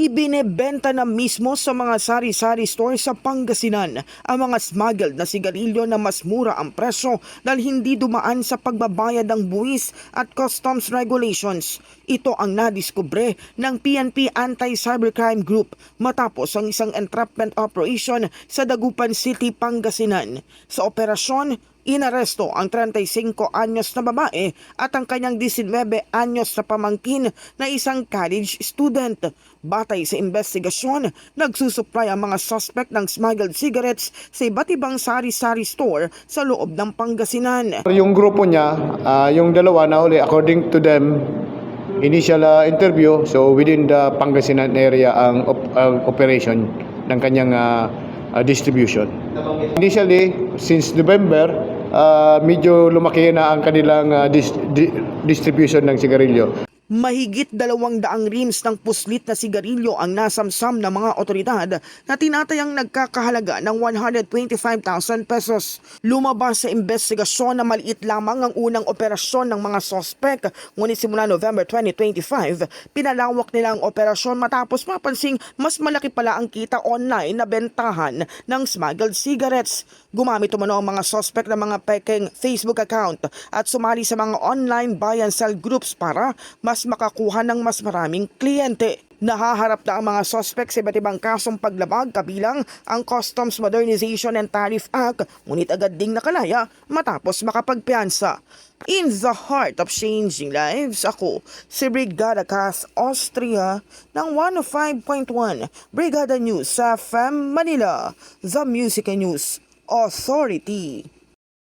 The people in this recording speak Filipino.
Ibinebenta na mismo sa mga sari-sari store sa Pangasinan ang mga smuggled na sigarilyo na mas mura ang presyo dahil hindi dumaan sa pagbabayad ng buwis at customs regulations. Ito ang nadiskubre ng PNP Anti-Cybercrime Group matapos ang isang entrapment operation sa Dagupan City, Pangasinan. Sa operasyon, inaresto ang 35 anyos na babae at ang kanyang 19 anyos na pamangkin na isang college student. Batay sa investigasyon, nagsusupply ang mga suspect ng smuggled cigarettes sa iba't ibang sari-sari store sa loob ng Pangasinan. Yung grupo niya, yung dalawa na uli, according to them, initial interview, so within the Pangasinan area ang operation ng kanyang distribution. Initially, since November, medyo lumaki na ang kanilang distribution ng sigarilyo. Mahigit 200 reams ng puslit na sigarilyo ang nasamsam ng mga otoridad na tinatayang nagkakahalaga ng 125,000 pesos. Lumabas sa investigasyon na maliit lamang ang unang operasyon ng mga sospek, ngunit simula November 2025, pinalawak nila ang operasyon matapos mapansing mas malaki pala ang kita online na bentahan ng smuggled cigarettes. Gumamit umano ang mga sospek ng mga pekeng Facebook account at sumali sa mga online buy and sell groups para mas makakuha ng mas maraming kliyente. Nahaharap na ang mga suspect sa iba't ibang kasong paglabag kabilang ang Customs Modernization and Tariff Act, ngunit agad ding nakalaya matapos makapagpiyansa. In the heart of changing lives, ako si Brigada Cass Austria ng 105.1 Brigada News sa FM Manila, The Music and News Authority.